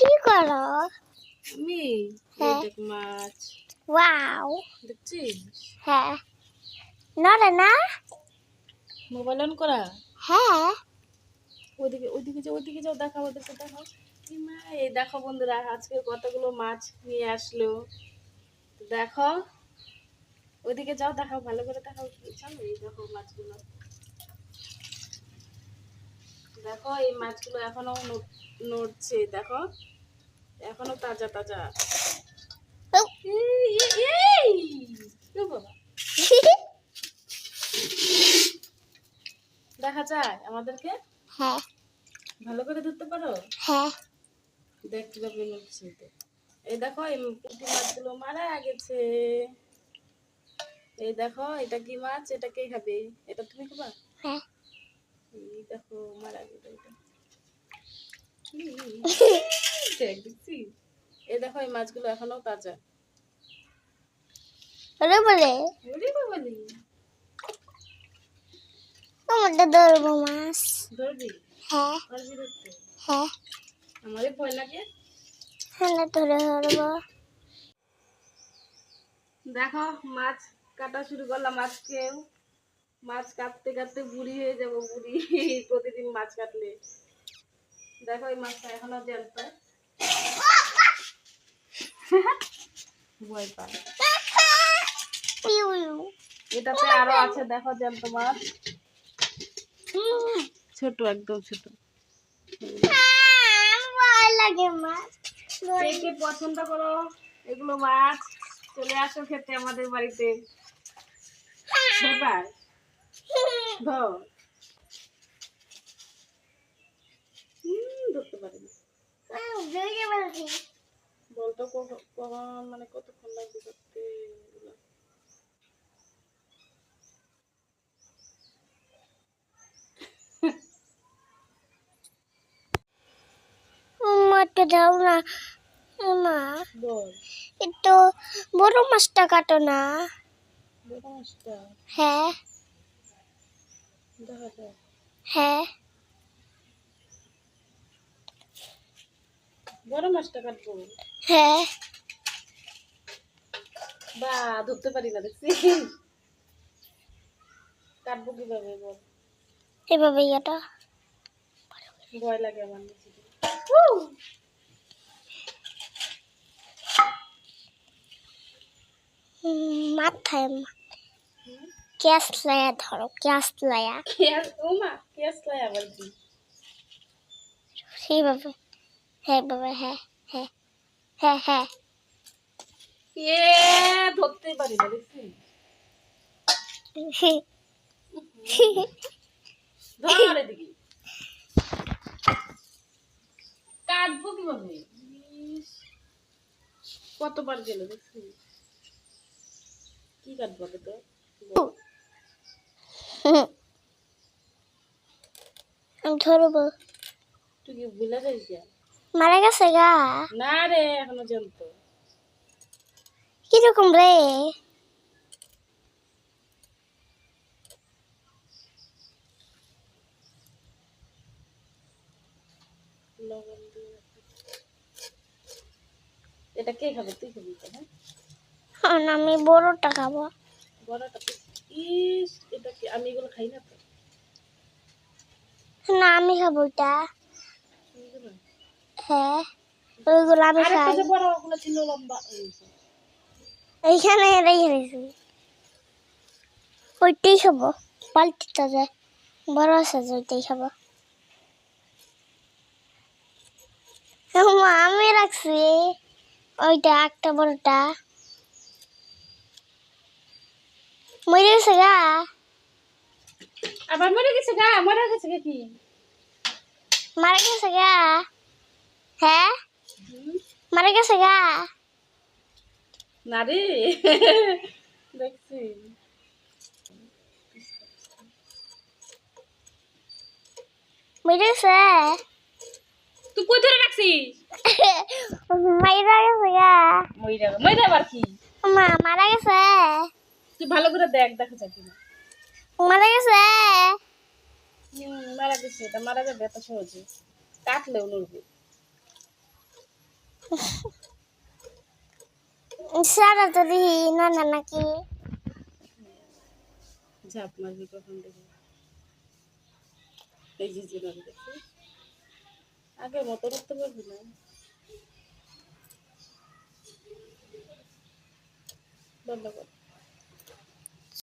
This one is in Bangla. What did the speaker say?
কি করো? আমি হ্যাঁ। দেখ মাছ ওয়াও। দেখছিস? হ্যাঁ। নড়ে না? মোবাইল অন করা। হ্যাঁ। ওইদিকে যাও, দেখাও, ওদেরকে দেখাও। এই মা, এই দেখো বন্ধুরা, আজকে কতগুলো মাছ নিয়ে আসলো। দেখো, ওইদিকে যাও, দেখাও, ভালো করে দেখাও। চলো, এই দেখো মাছগুলো। দেখো এই মাছগুলো এখনো নড়ছে, দেখো এখনো তাজা তাজা। এই, এই, এ বাবা, দেখা যায় আমাদেরকে? হ্যাঁ। ভালো করে ধরতে পারো? হ্যাঁ। দেখ কিভাবে নড়ছে। এই দেখো এই পুঁটি মাছগুলো মারা গেছে। এই দেখো, এটা কি মাছ? এটা কে খাবে? এটা তুমি খাবা? হ্যাঁ। এই দেখো মারা গেছে এটা। দেখ, দেখছিস? এই দেখো এই মাছগুলো এখনো তাজা। ওরে বলে ওরে বাবারে, তোমারটা ধরবো মাছ। ধরবি? হ্যাঁ। পারবি ধরতে? হ্যাঁ। আমারই ভয় লাগে। হ্যাঁ, ধরে ধরবো। দেখো মাছ কাটা শুরু করলাম আজকেও। মাছ কাটতে কাটতে বুড়ি হয়ে যাবো, বুড়ি প্রতিদিন মাছ কাটলে। দেখো এই মাছটা এখনো জ্যান্ত। ভয় পায়। এটাতে আরো আছে, দেখো জ্যান্ত মাছ, ছোট, একদম ছোট। ভয় লাগে মাছ। কে কে পছন্দ করো এগুলো মাছ, চলে আসো খেতে আমাদের বাড়িতে। ব্যাপার ধর, ধরতে পারিনি। বলতো কখন, মানে কতক্ষণ লাগবে ধরতে এগুলো? মাছটা দাও না মা। বল। একটু বড় মাছটা কাটো না। বড় মাছটা হ্যাঁ। দেখা যায়? হ্যাঁ। বড় মাছটা কাটবো? হ্যাঁ। বা, ধরতে পারি না, দেখছি। কাটবো কিভাবে বল? এভাবে এটা ভয় লাগে আমার নিচে। মাথায় ক্যাশ লায়া ধরো, ক্যাশ লায়া ওমা, কেস লাই আবার কি? সেইভাবে। হ্যাঁ বাবা, হ্যাঁ হ্যাঁ হ্যাঁ হ্যাঁ। এ, ধরতে পারি না, দেখছি। ধর এদিকে। কাটবো কিভাবে? ইস, কতবার গেল, দেখছি। কি কাটবো আগে তো? বল। ধরবো। তুই কি ভুলে যাই কে? মারা গেছে গা। না রে, এখনো জ্যান্ত। কিরকম রে? লবণ দিয়ে রাখি। এটা কে খাবে? তুই খাবি তো? হ্যাঁ, আমি বড়টা খাবো। বড়টা তো। ইস, এটা কি? আমি এগুলো খাই না তো। না, আমি খাবো এটা। এগুলো? হ্যাঁ, ওইগুলো আমি আরেকটা খাই। যে বড় ওগুলো ছিল লম্বা, এই যে। এইখানে এরাই খেয়েছি। ওইটাই খাবো। পাল্টিটা যে বড় আছে যে ওইটাই খাবো। আমি রাখছি ওইটা একটা বড়টা। মরে গেছে গা। আবার মরে গেছে গা? মরে গেছে গা কি? মারা গেছে গা। হ্যাঁ, মারা গেছে গা। না রে, দেখছি। মরে গেছে। তুই কই ধরে রাখছিস? মারা গেছে গা। মইরা আবার কি? মারা গেছে। তুই ভালো করে দেখ, দেখা যায় কিনা। মারা গেছে। মারা গেছে, এটা মারা যাবে এত সহজে? কাটলেও নড়বে। সারা তো দিই না না নাকি ঝাঁপ মারবি কখন দেখি। এই যে জীবন দেখি আগে মতো করতে পারবি না। বন্ধ কর।